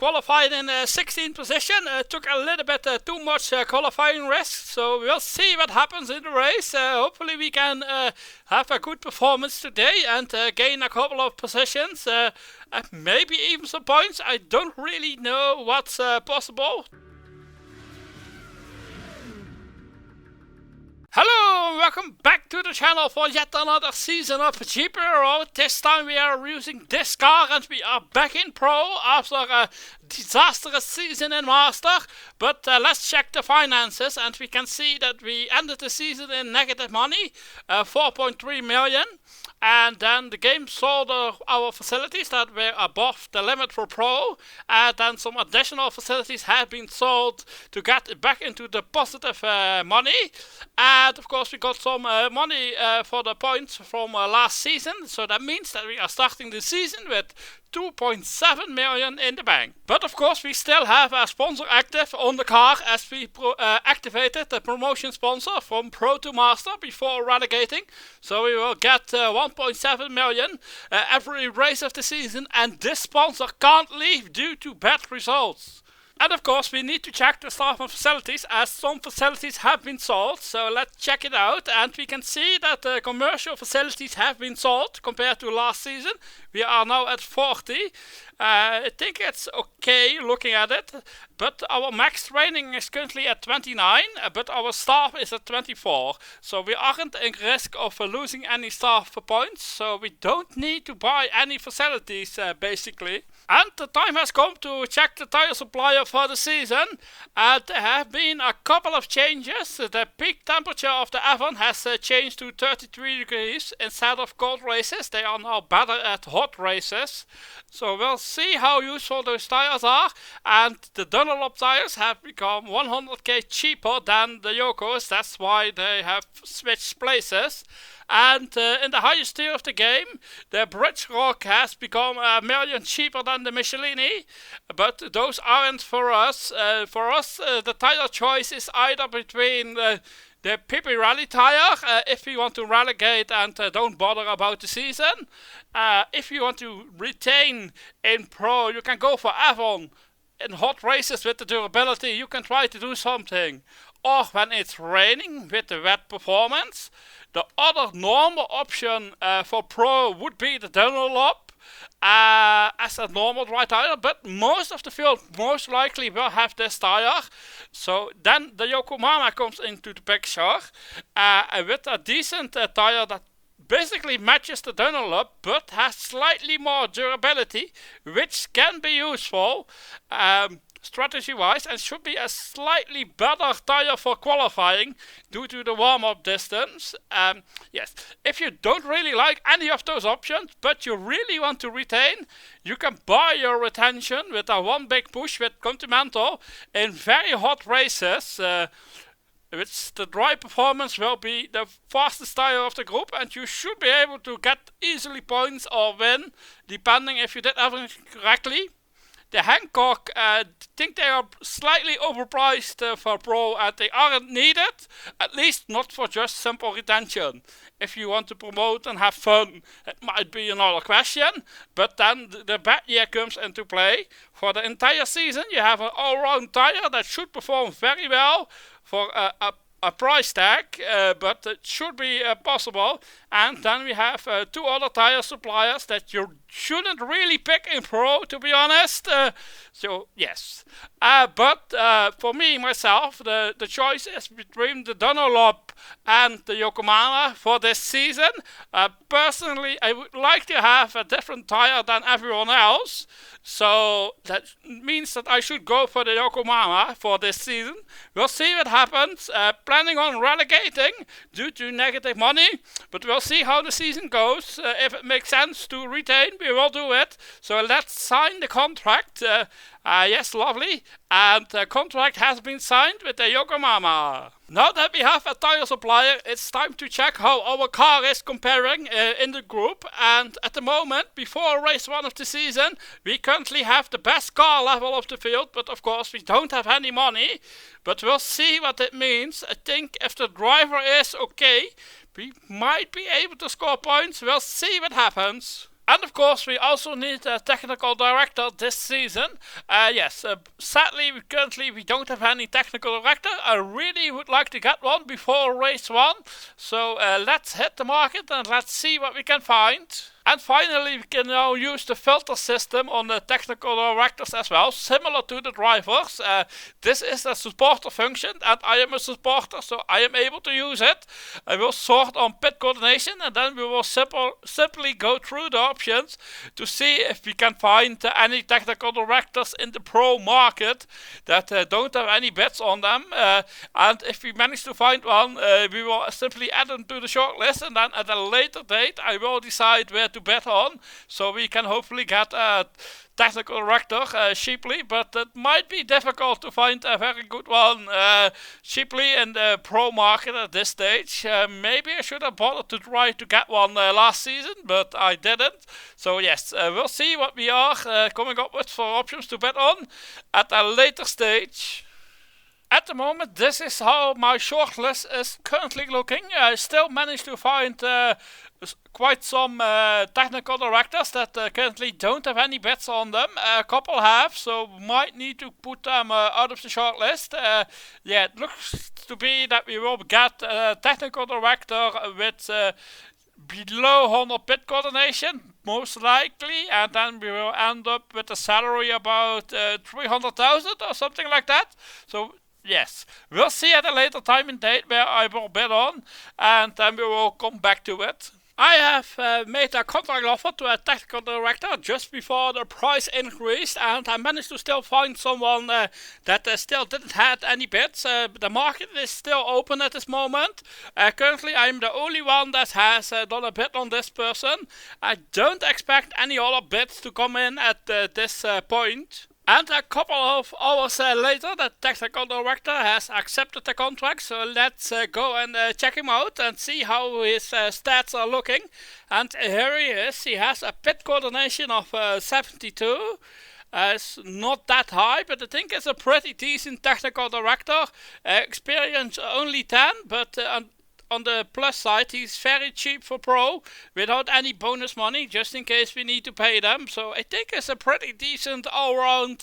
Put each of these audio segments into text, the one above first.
qualified in 16th position. Took a little bit too much qualifying risk, so we'll see what happens in the race. Hopefully we can have a good performance today and gain a couple of positions, maybe even some points. I don't really know what's possible. Hello and welcome back to the channel for yet another season of GPRO. This time we are using this car and we are back in Pro after a disastrous season in Master. But let's check the finances and we can see that we ended the season in negative money, 4.3 million. And then the game sold our facilities that were above the limit for Pro, and then some additional facilities have been sold to get back into the positive money. And of course we got some money for the points from last season, so that means that we are starting the season with 2.7 million in the bank. But of course we still have a sponsor active on the car as we activated the promotion sponsor from Pro to Master before relegating. So we will get 1.7 million every race of the season, and this sponsor can't leave due to bad results. And of course we need to check the staff and facilities as some facilities have been sold. So let's check it out, and we can see that the commercial facilities have been sold compared to last season. We are now at 40. I think it's okay looking at it, but our max training is currently at 29, but our staff is at 24. So we aren't in risk of losing any staff points, so we don't need to buy any facilities basically. And the time has come to check the tire supplier for the season. There have been a couple of changes. The peak temperature of the Avon has changed to 33 degrees instead of cold races. They are now better at hot races. So we'll see how useful those tires are. And the Dunlop tires have become 100k cheaper than the Yokos. That's why they have switched places. And in the highest tier of the game, the Bridge Rock has become $1 million cheaper than the Michelini. But those aren't for us. The tire choice is either between the PP Rally tire, if you want to relegate and don't bother about the season. If you want to retain in Pro, you can go for Avon. In hot races with the durability, you can try to do something. Or when it's raining with the wet performance. The other normal option for Pro would be the Dunlop as a normal dry tire, but most of the field most likely will have this tire. So then the Yokomama comes into the picture with a decent tire that basically matches the Dunlop but has slightly more durability, which can be useful strategy wise, and should be a slightly better tire for qualifying due to the warm-up distance. Yes, if you don't really like any of those options but you really want to retain, you can buy your retention with a one big push with Continental in very hot races, which the dry performance will be the fastest tire of the group, and you should be able to get easily points or win depending if you did everything correctly. The Hancock, I think they are slightly overpriced for Pro, and they aren't needed, at least not for just simple retention. If you want to promote and have fun, it might be another question, but then the bad year comes into play. For the entire season you have an all-round tire that should perform very well for a price tag, but it should be possible. And then we have two other tire suppliers that you shouldn't really pick in Pro, to be honest. So yes, but for me myself, the choice is between the Dunlop and the Yokomama for this season. Personally, I would like to have a different tire than everyone else, so that means that I should go for the Yokomama for this season. We'll see what happens. Planning on relegating due to negative money, but we'll see how the season goes. If it makes sense to retain, we will do it. So let's sign the contract. Yes, lovely. And the contract has been signed with the Yokomama. Now that we have a tire supplier, it's time to check how our car is comparing in the group. And at the moment, before race 1 of the season, we currently have the best car level of the field. But of course, we don't have any money. But we'll see what it means. I think if the driver is okay, we might be able to score points. We'll see what happens. And of course, we also need a technical director this season. Sadly, currently we don't have any technical director. I really would like to get one before race 1. So let's hit the market and let's see what we can find. And finally, we can now use the filter system on the technical directors as well, similar to the drivers. This is a supporter function, and I am a supporter, so I am able to use it. I will sort on pit coordination, and then we will simply go through the options to see if we can find any technical directors in the pro market that don't have any bets on them. And if we manage to find one, we will simply add them to the shortlist, and then at a later date, I will decide where to bet on, so we can hopefully get a technical director cheaply, but it might be difficult to find a very good one cheaply in the pro market at this stage. Maybe I should have bothered to try to get one last season, but I didn't. So yes, we'll see what we are coming up with for options to bet on at a later stage. At the moment, this is how my shortlist is currently looking. I still managed to find quite some technical directors that currently don't have any bets on them. A couple have, so might need to put them out of the shortlist. It looks to be that we will get a technical director with below 100 pit coordination, most likely, and then we will end up with a salary about 300,000 or something like that. So yes, we'll see at a later time and date where I will bid on, and then we will come back to it. I have made a contract offer to a technical director just before the price increased, and I managed to still find someone that still didn't have any bids. The market is still open at this moment. Currently, I'm the only one that has done a bid on this person. I don't expect any other bids to come in at this point. And a couple of hours later, the technical director has accepted the contract, so let's go and check him out and see how his stats are looking. And here he is. He has a pit coordination of 72. It's not that high, but I think it's a pretty decent technical director. Experience only 10, but on the plus side, he's very cheap for pro, without any bonus money, just in case we need to pay them. So I think it's a pretty decent all-round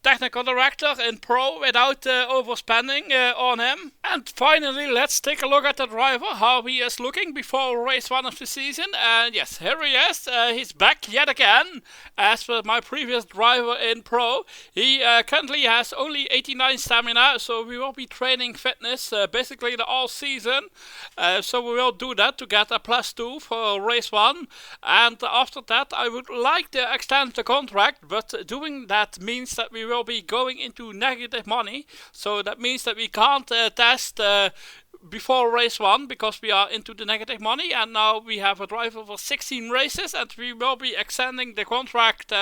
technical director in pro, without overspending on him. And finally, let's take a look at the driver, how he is looking before race 1 of the season. And yes, here he is. He's back yet again, as with my previous driver in pro. He currently has only 89 stamina, so we will be training fitness basically the all season. So we will do that to get a +2 for race 1, and after that I would like to extend the contract, but doing that means that we will be going into negative money, so that means that we can't test before race 1 because we are into the negative money, and now we have a driver for 16 races, and we will be extending the contract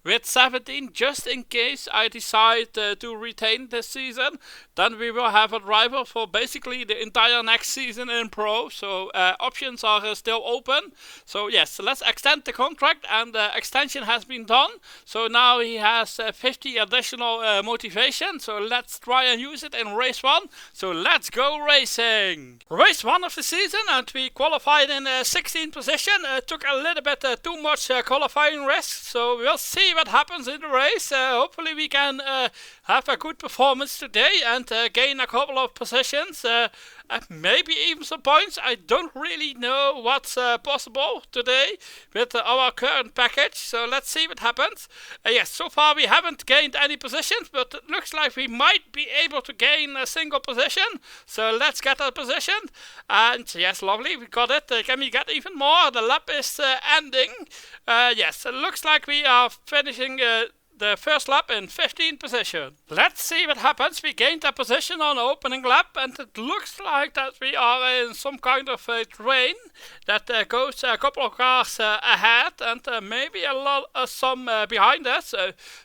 with 17 just in case I decide to retain this season. Then we will have a driver for basically the entire next season in pro, so options are still open. So yes, let's extend the contract, and the extension has been done, so now he has 50 additional motivation, so let's try and use it in race 1. So let's go racing! Race 1 of the season, and we qualified in 16th position. Took a little bit too much qualifying risk, so we'll see what happens in the race. Hopefully we can have a good performance today and gain a couple of positions. Maybe even some points. I don't really know what's possible today with our current package, so let's see what happens. Yes, so far we haven't gained any positions, but it looks like we might be able to gain a single position, so let's get a position. And yes, lovely, we got it. Can we get even more? The lap is ending. Yes, it looks like we are finishing the first lap in 15th position. Let's see what happens. We gained a position on the opening lap, and it looks like that we are in some kind of a train that goes a couple of cars ahead, and maybe some behind us.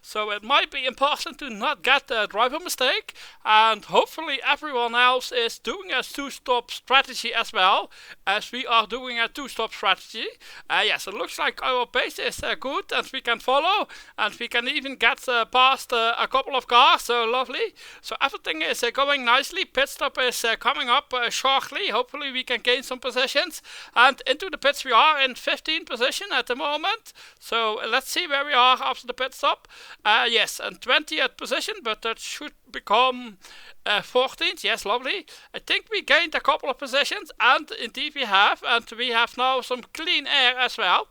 So it might be important to not get a driver mistake, and hopefully everyone else is doing a two-stop strategy as well, as we are doing a two-stop strategy. Yes, it looks like our pace is good, and we can follow, and we can even even get past a couple of cars, so lovely. So everything is going nicely. Pit stop is coming up shortly. Hopefully we can gain some positions. And into the pits we are in 15th position at the moment. So let's see where we are after the pit stop. Yes, and 20th position, but that should become 14th. Yes, lovely. I think we gained a couple of positions, and indeed we have. And we have now some clean air as well.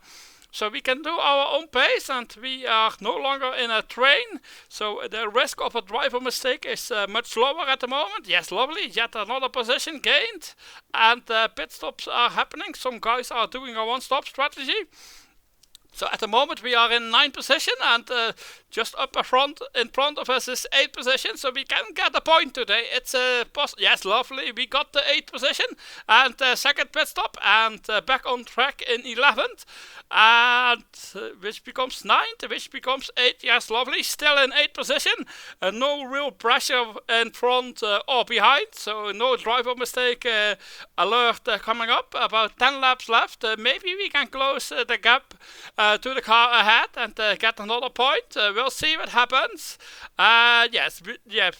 So we can do our own pace, and we are no longer in a train. So the risk of a driver mistake is much lower at the moment. Yes, lovely. Yet another position gained. And pit stops are happening. Some guys are doing a one-stop strategy. So at the moment we are in 9th position, and just up in front of us is 8th position, so we can get a point today. It's yes, lovely. We got the 8th position and second pit stop, and back on track in 11th, and which becomes 9th, which becomes 8th. Yes, lovely. Still in 8th position. No real pressure in front or behind, so no driver mistake alert coming up. About 10 laps left. Maybe we can close the gap to the car ahead and get another point. We'll see what happens. Yes,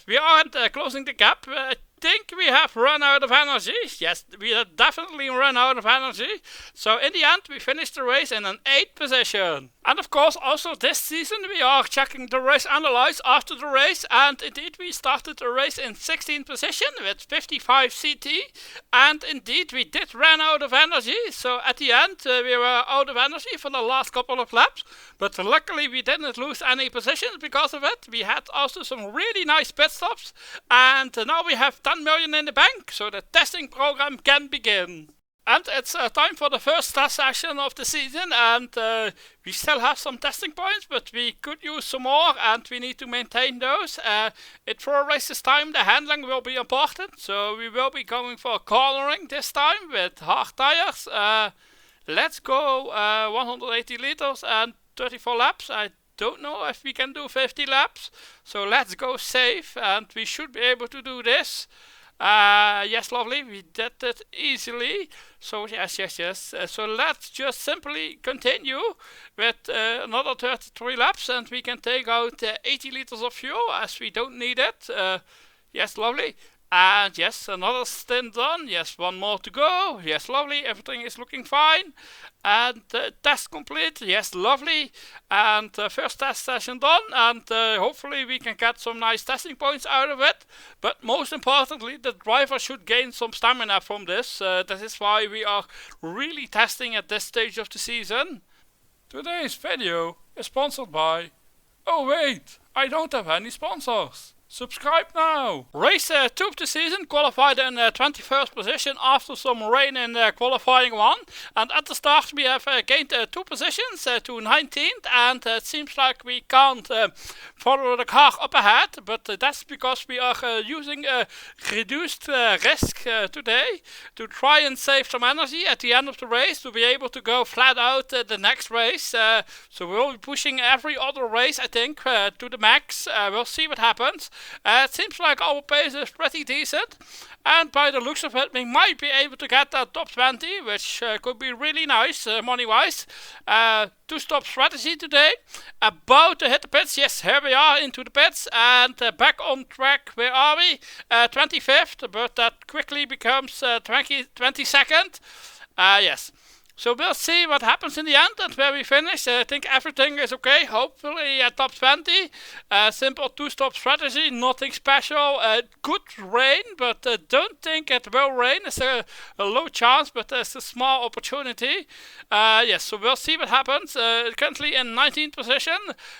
we aren't closing the gap. I think we have run out of energy. Yes, we have definitely run out of energy. So in the end, we finished the race in an 8th position. And of course, also this season, we are checking the race analyze after the race. And indeed, we started the race in 16th position with 55 CT. And indeed, we did run out of energy. So at the end, we were out of energy for the last couple of laps. But luckily, we didn't lose any positions because of it. We had also some really nice pit stops. And now we have 10 million in the bank, so the testing program can begin. And it's time for the first test session of the season, and we still have some testing points, but we could use some more, and we need to maintain those. For a race this time, the handling will be important, so we will be going for cornering this time with hard tires. Let's go 180 liters and 34 laps. I don't know if we can do 50 laps, so let's go safe, and we should be able to do this. Yes, lovely, we did it easily. So yes. So let's just simply continue with another 33 laps, and we can take out 80 liters of fuel as we don't need it. Yes, lovely. And yes, another stint done. Yes, one more to go. Yes, lovely. Everything is looking fine. And test complete. Yes, lovely. And first test session done. And hopefully we can get some nice testing points out of it. But most importantly, the driver should gain some stamina from this. That is why we are really testing at this stage of the season. Today's video is sponsored by... Oh wait, I don't have any sponsors. Subscribe now! Race 2 of the season, qualified in 21st position after some rain in qualifying 1. And at the start we have gained 2 positions to 19th, and it seems like we can't follow the car up ahead, but that's because we are using a reduced risk today to try and save some energy at the end of the race to be able to go flat out the next race. So we'll be pushing every other race, I think, to the max. We'll see what happens. It seems like our pace is pretty decent, and by the looks of it, we might be able to get that top 20, which could be really nice money-wise. 2-stop strategy today, about to hit the pits. Yes, here we are into the pits, and back on track. Where are we? 25th, but that quickly becomes 22nd. Yes. So we'll see what happens in the end and where we finish. I think everything is okay. Hopefully top 20. Simple 2-stop strategy, nothing special. Good rain, but don't think it will rain. It's a low chance, but there's a small opportunity. Yes, so we'll see what happens. Currently in 19th position,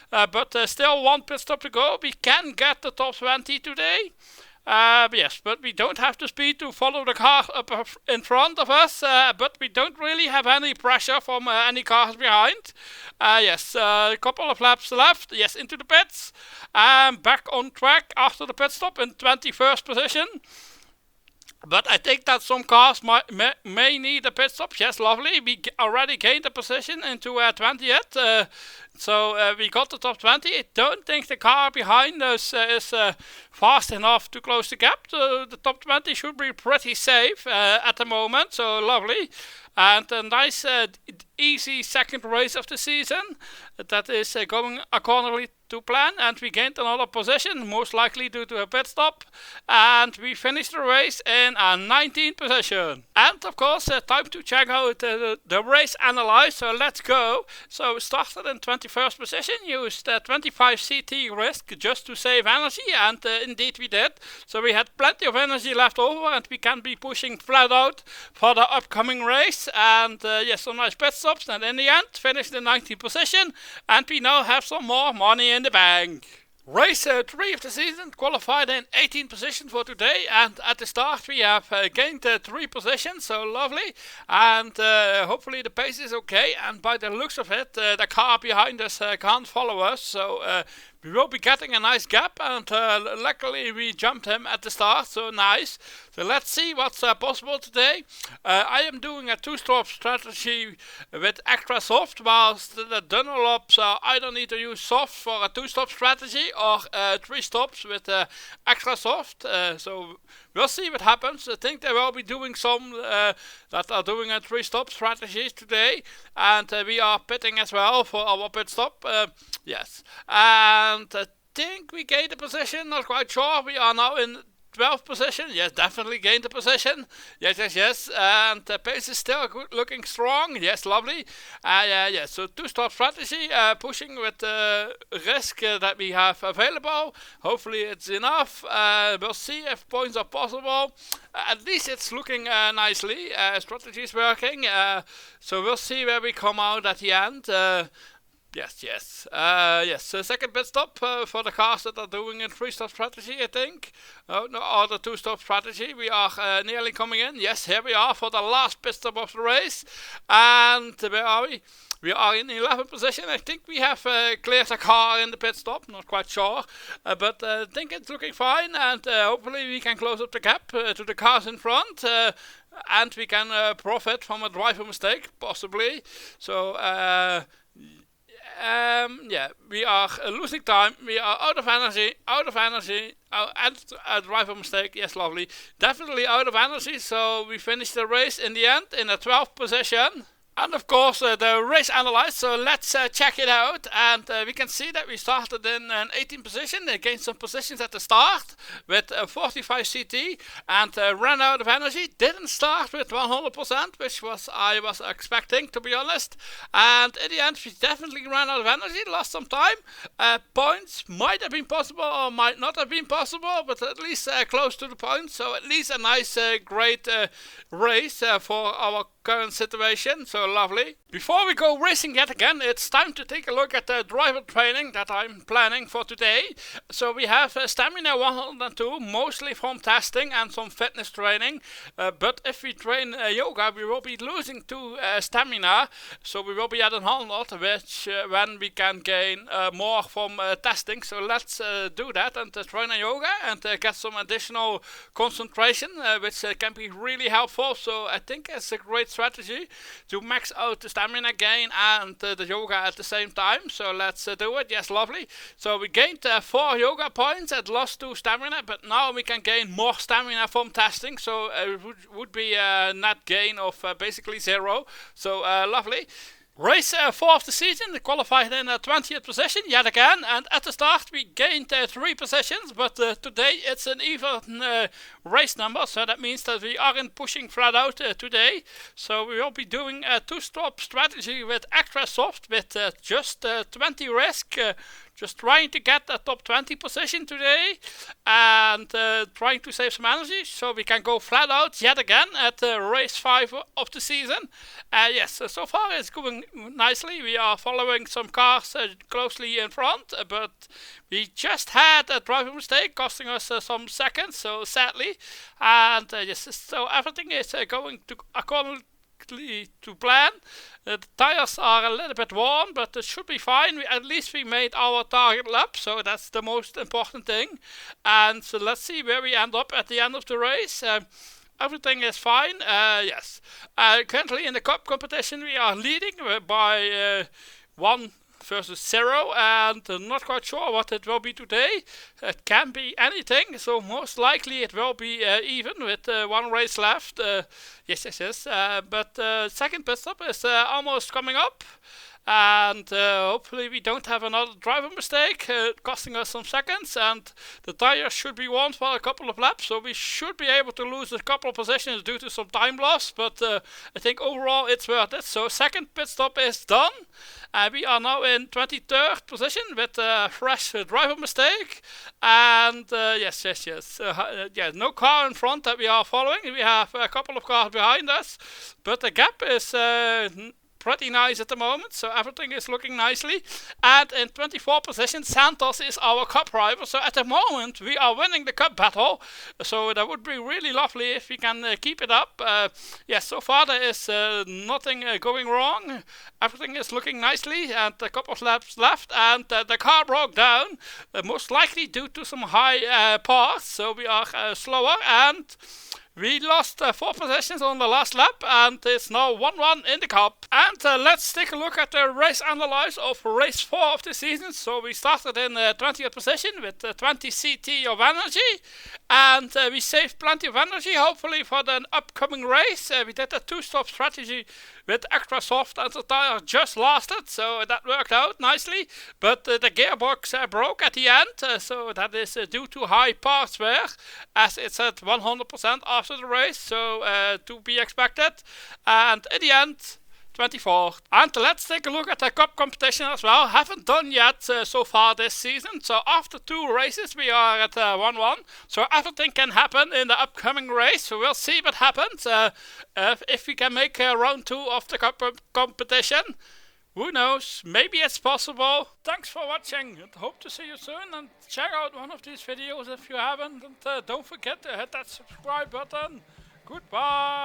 but still 1 pit stop to go. We can get the top 20 today. Yes, but we don't have the speed to follow the car up in front of us, but we don't really have any pressure from any cars behind. Yes, a couple of laps left. Yes, into the pits. Back on track after the pit stop in 21st position. But I think that some cars may need a pit stop. Yes, lovely. We already gained a position into 20th. So we got the top 20. I don't think the car behind us is fast enough to close the gap. The top 20 should be pretty safe at the moment. So lovely. And a nice, easy second race of the season. That is going accordingly to plan, and we gained another position, most likely due to a pit stop, and we finished the race in a 19th position. And of course, time to check out the race analyze, so let's go. So we started in 21st position, used 25 CT risk just to save energy, and indeed we did. So we had plenty of energy left over, and we can be pushing Flatout for the upcoming race, and yes, some nice pit stops, and in the end finished in 19th position, and we now have some more money in the bank. Race 3 of the season, qualified in 18th position for today, and at the start we have gained 3 positions, so lovely, and hopefully the pace is okay, and by the looks of it the car behind us can't follow us, so we will be getting a nice gap, and luckily we jumped him at the start, so nice. So let's see what's possible today. I am doing a 2-stop strategy with extra soft, whilst the Dunlops either need to use soft for a 2-stop strategy or 3 stops with extra soft. So we'll see what happens. I think they will be doing some that are doing a 3-stop strategies today, and we are pitting as well for our pit stop. Yes, and I think we gained a position, not quite sure. We are now in 12th position. Yes, definitely gained a position. Yes. And the pace is still good, looking strong. Yes, lovely. Yes, so 2-stop strategy, pushing with the risk that we have available. Hopefully it's enough. We'll see if points are possible. At least it's looking nicely. Strategy is working. So we'll see where we come out at the end. Yes. So second pit stop for the cars that are doing a 3-stop strategy, I think. Or the 2-stop strategy. We are nearly coming in. Yes, here we are for the last pit stop of the race. And where are we? We are in 11th position. I think we have cleared a car in the pit stop. Not quite sure. But I think it's looking fine. And hopefully we can close up the gap to the cars in front. And we can profit from a driver mistake, possibly. So we are losing time, we are out of energy, and a driver mistake, yes, lovely, definitely out of energy, so we finished the race in the end in a 12th position. And of course the race analyzed, so let's check it out, and we can see that we started in an 18th position, gained some positions at the start with 45 CT, and ran out of energy. Didn't start with 100%, which I was expecting, to be honest, and in the end we definitely ran out of energy, lost some time. Points might have been possible or might not have been possible, but at least close to the points, so at least a nice great race for our current situation, so lovely. Before we go racing yet again, it's time to take a look at the driver training that I'm planning for today. So we have stamina 102, mostly from testing and some fitness training, but if we train yoga we will be losing 2 stamina, so we will be at 100, which when we can gain more from testing. So let's do that and train a yoga and get some additional concentration, which can be really helpful. So I think it's a great strategy to max out the stamina gain and the yoga at the same time. So let's do it. Yes, lovely. So we gained 4 yoga points and lost 2 stamina, but now we can gain more stamina from testing, so it would be a net gain of basically 0. So lovely. Race 4 of the season, qualified in 20th position yet again, and at the start we gained 3 positions, but today it's an even race number, so that means that we aren't pushing Flatout today. So we will be doing a 2-stop strategy with extra soft, with just 20 risk, just trying to get the top 20 position today, and trying to save some energy, so we can go Flatout yet again at race 5 of the season. Yes, so far it's going nicely. We are following some cars closely in front, but we just had a driver mistake costing us some seconds, so sadly, and yes, so everything is going to according to plan. The tires are a little bit worn, but it should be fine. At least we made our target lap, so that's the most important thing. And so let's see where we end up at the end of the race. Everything is fine. Yes. Currently in the cup competition we are leading by 1 versus 0, and not quite sure what it will be today. It can be anything, so most likely it will be even with 1 race left. Yes. But second pit stop is almost coming up. and hopefully we don't have another driver mistake costing us some seconds, and the tires should be warm for a couple of laps, so we should be able to lose a couple of positions due to some time loss, but I think overall it's worth it. So second pit stop is done, and we are now in 23rd position with a fresh driver mistake, and yes, no car in front that we are following. We have a couple of cars behind us, but the gap is pretty nice at the moment, so everything is looking nicely. And in 24th position, Santos is our cup driver, so at the moment we are winning the cup battle, so that would be really lovely if we can keep it up. Yes, so far there is nothing going wrong, everything is looking nicely, and a couple of laps left, and the car broke down, most likely due to some high parts, so we are slower, and we lost 4 positions on the last lap, and it's now 1-1 in the cup. And let's take a look at the race analysis of race 4 of the season. So we started in 20th position with 20 CT of energy, and we saved plenty of energy, hopefully, for the upcoming race. We did a 2-stop strategy with extra soft, and the tire just lasted, so that worked out nicely. But the gearbox broke at the end, so that is due to high parts wear, as it's at 100% after the race, so to be expected. And in the end, 24th. And let's take a look at the cup competition as well. Haven't done yet so far this season. So after 2 races we are at 1-1. So everything can happen in the upcoming race. So we'll see what happens. If we can make round 2 of the cup competition. Who knows? Maybe it's possible. Thanks for watching, and hope to see you soon, and check out one of these videos if you haven't, and don't forget to hit that subscribe button. Goodbye.